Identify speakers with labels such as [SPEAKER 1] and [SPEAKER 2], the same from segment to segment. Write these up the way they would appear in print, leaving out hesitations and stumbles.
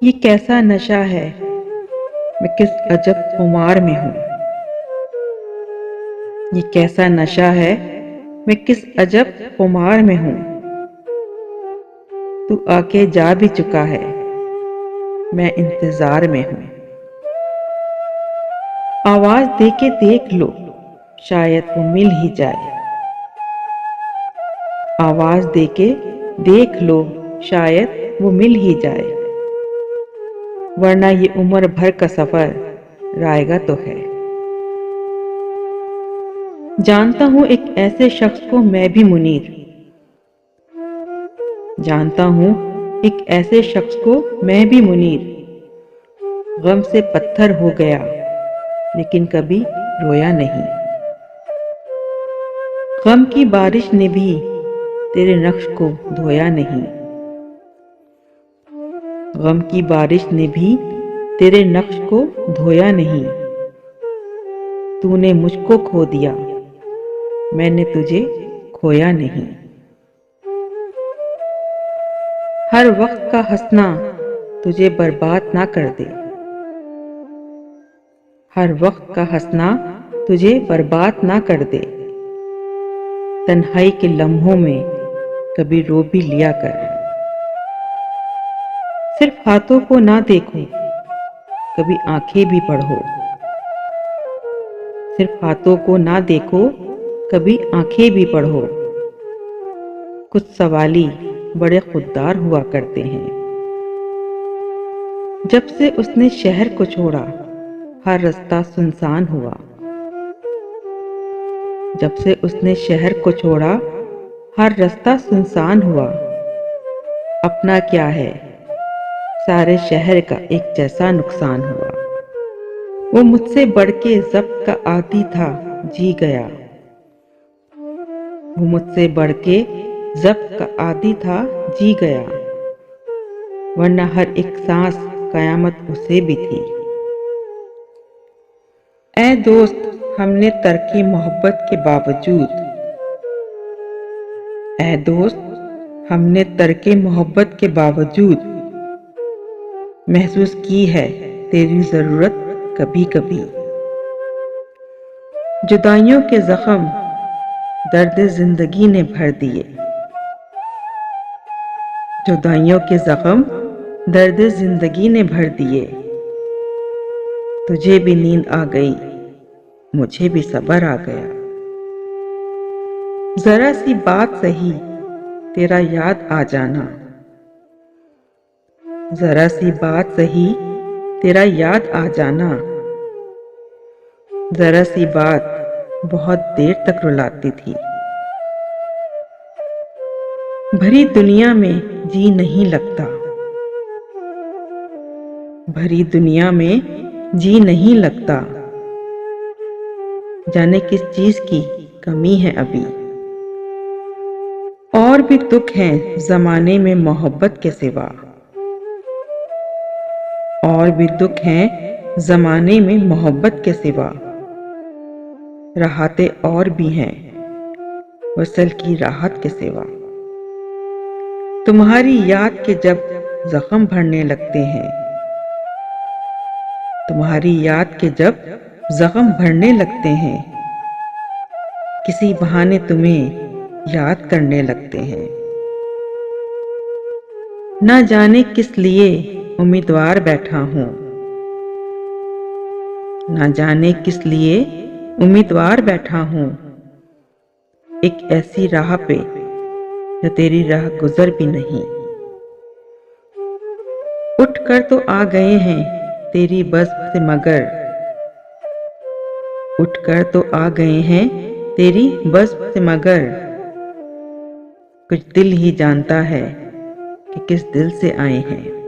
[SPEAKER 1] ये कैसा नशा है, मैं किस अजब खुमार में हूँ। ये कैसा नशा है, मैं किस अजब खुमार में हूँ। तू आके जा भी चुका है, मैं इंतजार में हूँ। आवाज दे के देख लो, शायद वो मिल ही जाए। आवाज दे के देख लो, शायद वो मिल ही जाए। वरना ये उम्र भर का सफर रायगा तो है। जानता हूं एक ऐसे शख्स को मैं भी मुनीर। जानता हूं एक ऐसे शख्स को मैं भी मुनीर। गम से पत्थर हो गया, लेकिन कभी रोया नहीं। गम की बारिश ने भी तेरे नक्श को धोया नहीं। गम की बारिश ने भी तेरे नक्श को धोया नहीं। तूने मुझको खो दिया, मैंने तुझे खोया नहीं। हर वक्त का हंसना तुझे बर्बाद ना कर दे। हर वक्त का हंसना तुझे बर्बाद ना कर दे। तन्हाई के लम्हों में कभी रो भी लिया कर। सिर्फ हाथों को ना देखो, कभी आंखें भी पढ़ो। सिर्फ हाथों को ना देखो, कभी आंखें भी पढ़ो। कुछ सवाली बड़े खुददार हुआ करते हैं। जब से उसने शहर को छोड़ा, हर रास्ता सुनसान हुआ। जब से उसने शहर को छोड़ा, हर रास्ता सुनसान हुआ। अपना क्या है, सारे शहर का एक जैसा नुकसान हुआ। वो मुझसे बढ़ के ज़ब्त का आदी था, जी गया। वो मुझसे बढ़ के ज़ब्त का आदी था, जी गया। वरना हर एक सांस कयामत उसे भी थी। ऐ दोस्त, हमने तरकी मोहब्बत के बावजूद। ऐ दोस्त, हमने तरके मोहब्बत के बावजूद महसूस की है तेरी जरूरत कभी कभी। जुदाइयों के जख्म दर्द जिंदगी ने भर दिए। जुदाइयों के जख्म दर्द जिंदगी ने भर दिए। तुझे भी नींद आ गई, मुझे भी सब्र आ गया। जरा सी बात सही, तेरा याद आ जाना। जरा सी बात सही, तेरा याद आ जाना। जरा सी बात बहुत देर तक रुलाती थी। भरी दुनिया में जी नहीं लगता। भरी दुनिया में जी नहीं लगता। जाने किस चीज की कमी है अभी। और भी दुख हैं जमाने में मोहब्बत के सिवा। और भी दुख हैं जमाने में मोहब्बत के सिवा। राहतें और भी हैं वसल की राहत के सिवा। तुम्हारी याद के जब जख्म भरने लगते हैं। तुम्हारी याद के जब जख्म भरने लगते हैं। किसी बहाने तुम्हें याद करने लगते हैं। ना जाने किस लिए उम्मीदवार बैठा हूं। ना जाने किस लिए उम्मीदवार बैठा हूं। एक ऐसी राह पे जो तेरी राह गुजर भी नहीं। उठ कर तो आ गए हैं तेरी बस से मगर। उठ कर तो आ गए हैं तेरी बस से मगर। कुछ दिल ही जानता है कि किस दिल से आए हैं।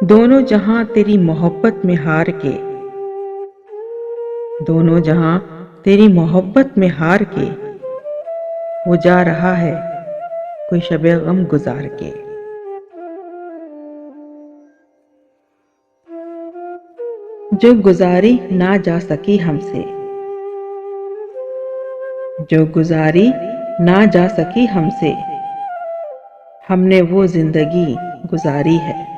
[SPEAKER 1] दोनों जहां तेरी मोहब्बत में हार के। दोनों जहां तेरी मोहब्बत में हार के। वो जा रहा है कोई शबे गम गुजार के। जो गुजारी ना जा सकी हमसे। जो गुजारी ना जा सकी हमसे। हमने वो जिंदगी गुजारी है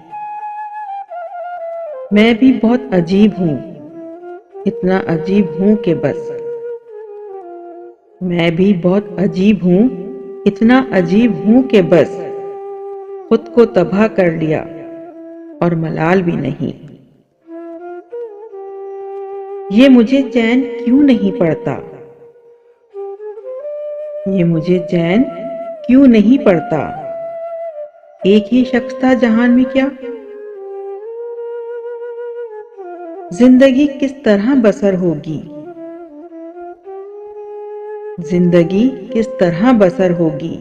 [SPEAKER 1] मैं भी बहुत अजीब हूँ, इतना अजीब हूँ कि बस। मैं भी बहुत अजीब हूँ, इतना अजीब हूँ कि बस खुद को तबाह कर लिया और मलाल भी नहीं। ये मुझे चैन क्यों नहीं पड़ता, ये मुझे चैन क्यों नहीं पड़ता। एक ही शख्स था जहान में क्या, जिंदगी किस तरह बसर होगी, जिंदगी किस तरह बसर होगी।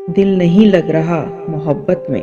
[SPEAKER 1] दिल नहीं लग रहा मोहब्बत में।